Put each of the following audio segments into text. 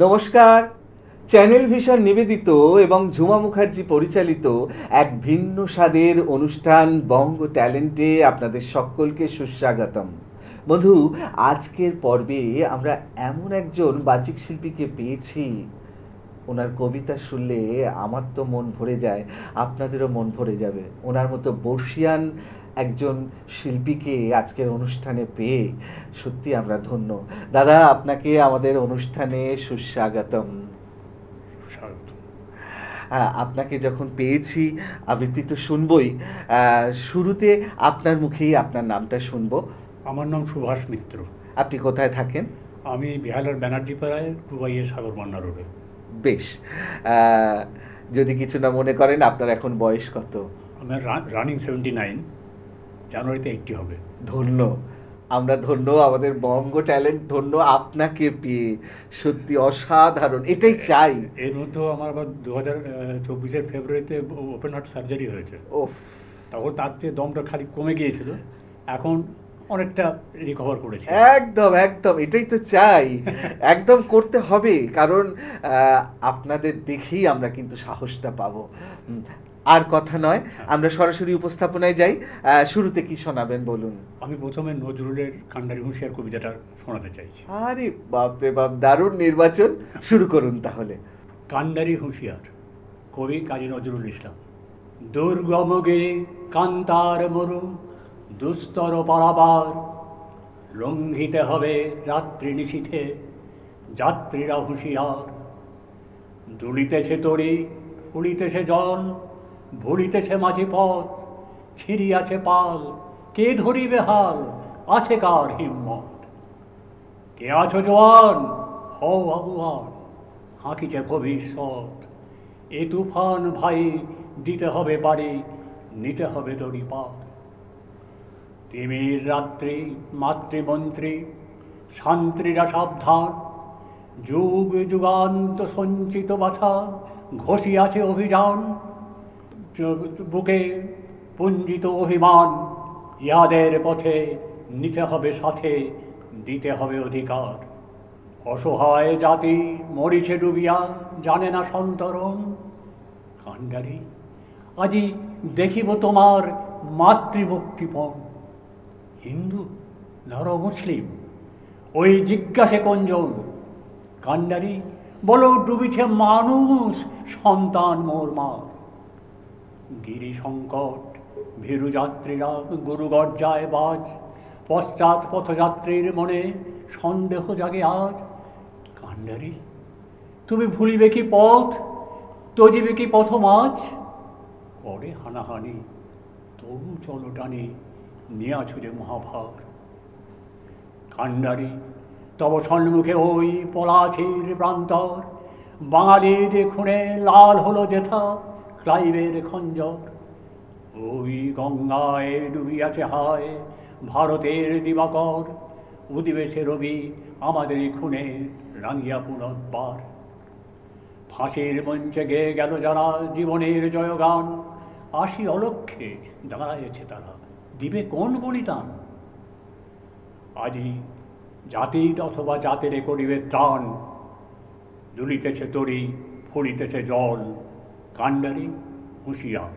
নমস্কার। Channel vision নিবেদিত এবং ঝুমা মুখার্জি পরিচালিত এক ভিন্ন স্বাদের অনুষ্ঠান বঙ্গ ট্যালেন্টে আপনাদের সকলকে সুস্বাগতম। বন্ধু, আজকের পর্বে আমরা এমন একজন বাচিক শিল্পীকে পেয়েছি, ওনার কবিতা শুনলে আমার তো মন ভরে যায়, আপনাদেরও মন ভরে যাবে। ওনার মতো বর্ষিয়ান একজন শিল্পীকে আজকের অনুষ্ঠানে পেয়ে সত্যি আমরা ধন্য। দাদা, আপনাকে আমাদের অনুষ্ঠানে সুস্বাগতম। স্বাগত। আপনাকে যখন পেয়েছি আবৃত্তি তো শুনবই, শুরুতে আপনার মুখেই আপনার নামটা শুনবো। আমার নাম সুভাষ মিত্র। আপনি কোথায় থাকেন? আমি বিহালার ব্যানার্জি পাড়ায় টুবাইয়ের সাগর মান্না রোডে। বেশ। যদি কিছু না মনে করেন, আপনার এখন বয়স কত? আমার রানিং 79, জানুয়ারিতে 80 হবে। ধন্য, আমরা ধন্য, আমাদের বঙ্গ ট্যালেন্ট ধন্য আপনাকে পেয়ে। সত্যি অসাধারণ, এটাই চাই। এর মধ্যেও আমার আবার 2024-এর ফেব্রুয়ারিতে ওপেন হার্ট সার্জারি হয়েছে। ওফ, তখন তার চেয়ে দমটা খালি কমে গিয়েছিল, এখন অনেকটা রিকভার করেছে। একদম একদম, এটাই তো চাই। একদম করতে হবে, কারণ আপনাদের দেখেই আমরা কিন্তু সাহসটা পাবো। আর কথা নয়, আমরা সরাসরি উপস্থাপনায় যাই। শুরুতে কি শোনাবেন বলুন? আমি প্রথমে নজরুলের কান্ডারি হুঁশিয়ার কবিতাটা শোনাতে চাইছি। আরে বাপ রে বাপ, দারুণ নির্বাচন। শুরু করুন তাহলে। কান্ডারি হুঁশিয়ার, কবি কাজী নজরুল ইসলাম। দুর্গমগে কান্তার মরু দুস্তর পারাবার, লঙ্ঘিতে হবে রাত্রি নিশীথে যাত্রীরা হুঁশিয়ার। দুলিতেছে তরি, উড়িতেছে জল, ভুলিতেছে মাঝি পথ, ছিঁড়িয়াছে পাল, কে ধরিবে হাল, আছে কার হিম্মত। কে আছো জোয়ান, হও আগুয়ান, হাঁকিছে ভবিষ্যৎ। এ তুফান ভাই দিতে হবে পারি, নিতে হবে দড়ি পার। তিমির রাত্রি মাতৃমন্ত্রী, শান্ত্রীরা সাবধান, যুগ যুগান্ত সঞ্চিত বাছা ঘষিয়াছে অভিযান। বুকে পুঞ্জিত অভিমান, ইহাদের পথে নিতে হবে সাথে, দিতে হবে অধিকার। অসহায় জাতি মরিছে ডুবিয়া, জানে না সন্তরণ। কান্ডারি, আজি দেখিব তোমার মাতৃমুক্তিপণ। হিন্দু নর মুসলিম, ওই জিজ্ঞাসে কোনজন? কান্ডারি, বলো ডুবিছে মানুষ, সন্তান মোর মার। গিরি সংকট ভীরু যাত্রীরা গুরু গর্জায় বাজ, পশ্চাৎ পথযাত্রীর মনে সন্দেহ জাগে আজ। কান্ডারি, তুমি ভুলিবে কি পথ, তজিবে কি পথ মাঝ? করে হানাহানি, তবু চলো টানি, নিয়াছো যে মহাভার। কান্ডারি, তব সম্মুখে ওই পলাশির প্রান্তর, বাঙালির খুনে লাল হলো যেথা ক্লাইভের খঞ্জর। ওই গঙ্গায় ডুবিয়াছে হায় ভারতের দিবাকর, উদিবে সে রবি আমাদের খুনে রাঙিয়া পুনর্বার। ফাঁসির মঞ্চে গেয়ে গেল যারা জীবনের জয়গান, আসি অলক্ষ্যে দাঁড়াইছে তারা, দিবে কোন বলিদান? আজি জাতির অথবা জাতের করিবে ত্রাণ, দুলিতেছে তরি, ফুলিতেছে জল, কান্ডারি হুঁশিয়ার।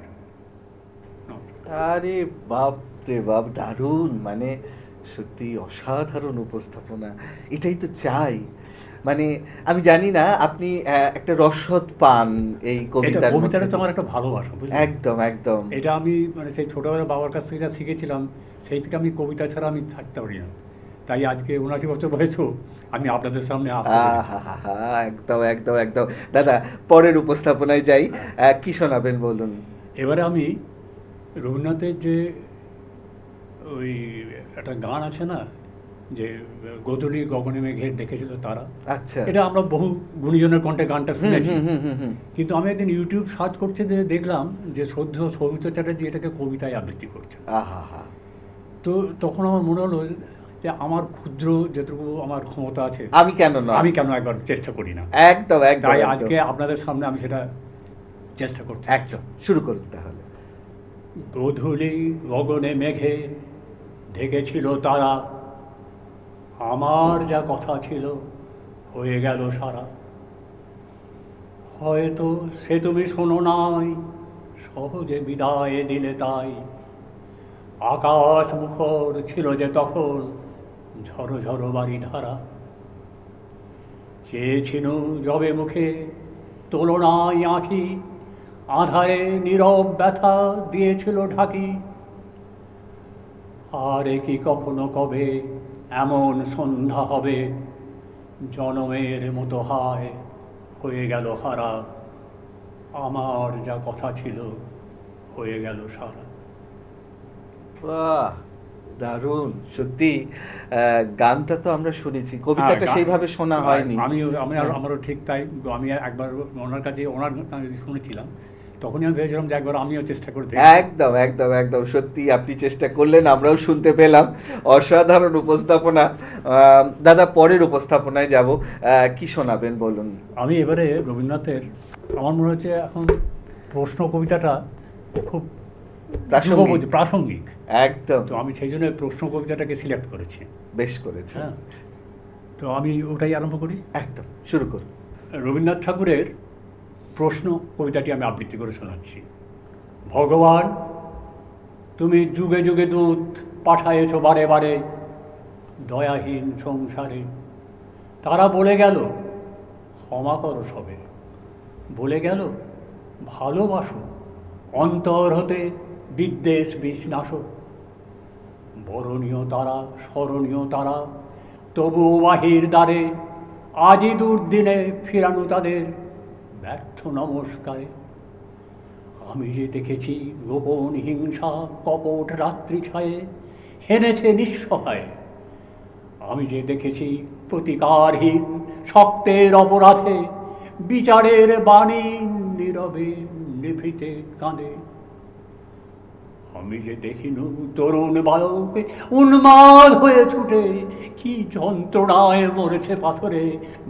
আরে বাপ রে বাপ, দারুণ, মানে সত্যি অসাধারণ উপস্থাপনা। এটাই তো চাই। মানে আমি জানি না আপনি একটা রসদ পান এই কবিতার কবিতাটা মধ্যে। তো আমার একটা ভালোবাসা, বুঝলেন? একদম একদম। এটা আমি মানে সেই ছোটবেলা বাবার কাছ থেকে যা শিখেছিলাম, সেই থেকে আমি কবিতা ছাড়া আমি থাকতে পারি না। তাই আজকে 79 বছর বয়সেও আমি আপনাদের সামনে আসতে পেরেছি। আহা, একদম একদম একদম। দাদা, পরের উপস্থাপনায় যাই। কি শোনাবেন বলুন? এবারে আমি রবীন্দ্রনাথের যে ওই একটা গান আছে না, যে গোধূলি গগনে মেঘে ডেকেছিল তারা। আচ্ছা। এটা আমরা বহু গুণীজনের কণ্ঠে গানটা শুনেছি, হুম। কিন্তু আমি একদিন ইউটিউব সার্চ করতে যে দেখলাম যে শ্রদ্ধেয় সৌমিত্র চ্যাটার্জি এটাকে কবিতায় আবৃত্তি করছে। আহা। তো তখন আমার মনে হলো যে আমার ক্ষুদ্র যেটুকু আমার ক্ষমতা আছে, আমি কেন নয়, আমি কেন একবার চেষ্টা করি না? একদম একদম। তাই একদম। আজকে আপনাদের সামনে আমি সেটা চেষ্টা করছি। একদম শুরু করুন তাহলে। গোধূলি গগনে মেঘে ঢেকেছিল তারা, আমার যা কথা ছিল হয়ে গেল সারা। হয়তো সে তুমি শোনো নাই, সহজে বিদায় দিলে তাই। আকাশ মুখর ছিল যে তখন ঝড়ো ঝড়ো বাড়ি ধারা। চেয়েছিল জবে মুখে তুলনায় আঁখি, আধারে নীরব ব্যথা দিয়েছিল ঢাকি। আর এ কি কখনো কবে এমন সন্ধ্যা হবে, জনমের মতো হায় হয়ে গেল হারা, আমার যা কথা ছিল হয়ে গেল সারা। বাহ, দারুণ সত্যি। গানটা তো আমরা শুনেছি, কবিতাটা হ্যাঁ, সেইভাবে শোনা হয়নি। আমারও ঠিক তাই। আমি একবার ওনার কাছে ওনার গান শুনেছিলাম, তখনই আমি ভেবেছিলাম যে একবার আমিও চেষ্টা করে দেখি। একদম একদম একদম সত্যি আপনি চেষ্টা করলেন, আমরাও শুনতে পেলাম। অসাধারণ উপস্থাপনা। দাদা, পরের উপস্থাপনায় যাব। কি শোনাবেন বলুন। আমি এবারে রবীন্দ্রনাথের, আমার মনে হচ্ছে এখন প্রশ্ন কবিতাটা খুব প্রাসঙ্গিক। প্রাসঙ্গিক। একদম, তো আমি সেই জন্য প্রশ্ন কবিতাটাকে সিলেক্ট করেছি। বেশ করেছেন। হ্যাঁ, তো আমি ওটাই আরম্ভ করি। একদম শুরু করুন। রবীন্দ্রনাথ ঠাকুরের প্রশ্ন কবিতাটি আমি আবৃত্তি করে শোনাচ্ছি। ভগবান, তুমি যুগে যুগে দূত পাঠায়েছ বারে বারে দয়াহীন সংসারে। তারা বলে গেল ক্ষমা করো সবে, বলে গেল ভালোবাসো, অন্তর হতে বিদ্বেষ বিষ নাশো। বরণীয় তারা, স্মরণীয় তারা, তবুও বাহির দ্বারে আজই দুর্দিনে ফিরানো তাদের ব্যর্থ নমস্কারে। আমি যে দেখেছি গোপন হিংসা কপট রাত্রি ছায়ে হেনেছে নিঃসহায়। আমি যে দেখেছি প্রতিকারহীন শক্তের অপরাধে বিচারের বাণী নীরবে নিভৃতে কাঁদে। আমি যে দেখিনু তরুণ বালক উন্মাদ হয়ে ছুটে কি যন্ত্রণায় মরেছে পাথরে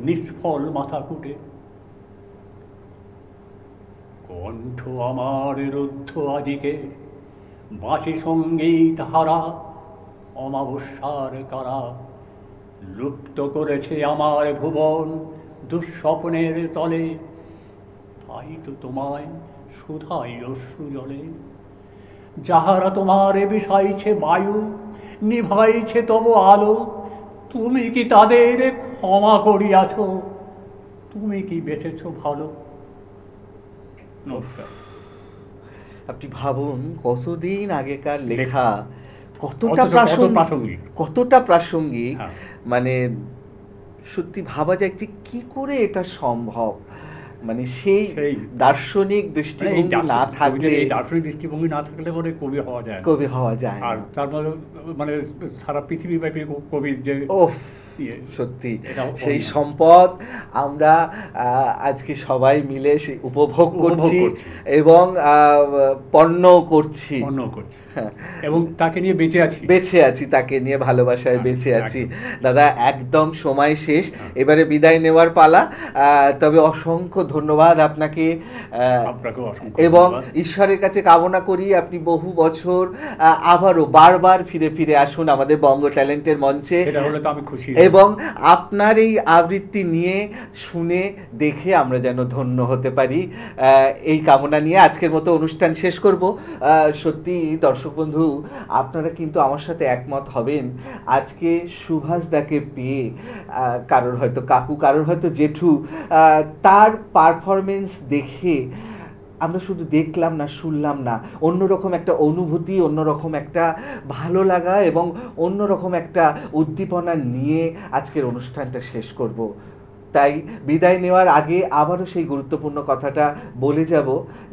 নিষ্ফল মাথা কুটে। কণ্ঠ আমার রুদ্ধ আজিকে বাঁশি সঙ্গীত হারা, অমাবস্যার কারা লুপ্ত করেছে আমার ভুবন দুঃস্বপ্নের তলে। তাই তো তোমায় সুধাই অশ্রু জলে, যাহারা তোমার বিষাইছে বায়ু নিভাইছে তব আলো। তুমি কি তাদের ক্ষমা করিয়াছ, তুমি কি বেঁচেছ ভালো। নমস্কার। আপনি ভাবুন, কতদিন আগেকার লেখা, কতটা প্রাসঙ্গিক। কতটা প্রাসঙ্গিক। হ্যাঁ। মানে সত্যি ভাবা যায় যে কি করে এটা সম্ভব। মানে সেই দার্শনিক দৃষ্টিভঙ্গি না থাকলে, এই দার্শনিক দৃষ্টিভঙ্গি না থাকলে পরে কবি হওয়া যায় না। কবি হওয়া যায় আর না। তার মানে সারা পৃথিবীব্যাপী কবির যে ওফ, সত্যি সেই সম্পদ আমরা আজকে সবাই মিলে সেই উপভোগ করছি এবং পণ্য করছি। এবং তাকে নিয়ে বেঁচে আছি, তাকে নিয়ে ভালোবাসায় বেঁচে আছি। দাদা, একদম সময় শেষ, এবারে বিদায় নেওয়ার পালা। তবে অসংখ্য ধন্যবাদ আপনাকে, এবং ঈশ্বরের কাছে কামনা করি আপনি বহু বছর আবারও বারবার ফিরে ফিরে আসুন আমাদের বঙ্গ ট্যালেন্টের মঞ্চে। সেটা হলে তো আমি খুশি। এবং আপনার এই আবৃত্তি নিয়ে শুনে দেখে আমরা যেন ধন্য হতে পারি, এই কামনা নিয়ে আজকের মতো অনুষ্ঠান শেষ করব। সত্যি দর্শক বন্ধু, আপনারা কিন্তু আমার সাথে একমত হবেন। আজকে সুভাষ দাকে পেয়ে, কারোর হয়তো কাকু, কারোর হয়তো জেঠু, তার পারফরমেন্স দেখে আমরা শুধু দেখলাম না, শুনলাম না, অন্যরকম একটা অনুভূতি, অন্যরকম একটা ভালো লাগা এবং অন্যরকম একটা উদ্দীপনা নিয়ে আজকের অনুষ্ঠানটা শেষ করব। তাই বিদায় নেওয়ার আগে আবারও সেই গুরুত্বপূর্ণ কথাটা বলে যাব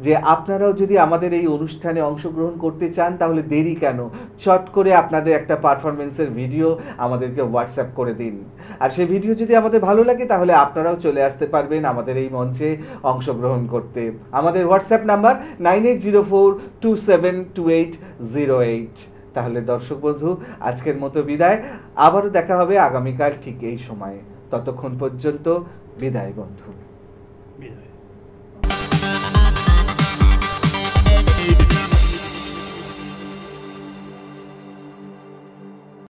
যে আপনারাও যদি আমাদের এই অনুষ্ঠানে অংশগ্রহণ করতে চান তাহলে দেরি কেন, চট করে আপনাদের একটা পারফরমেন্সের ভিডিও আমাদেরকে হোয়াটসঅ্যাপ করে দিন। আর সেই ভিডিও যদি আমাদের ভালো লাগে তাহলে আপনারাও চলে আসতে পারবেন আমাদের এই মঞ্চে অংশগ্রহণ করতে। আমাদের হোয়াটসঅ্যাপ নাম্বার 9804272808। তাহলে দর্শক বন্ধু, আজকের মতো বিদায়। আবারও দেখা হবে আগামীকাল ঠিক এই সময়ে। ততক্ষণ পর্যন্ত বিদায় বন্ধু। বিদায়।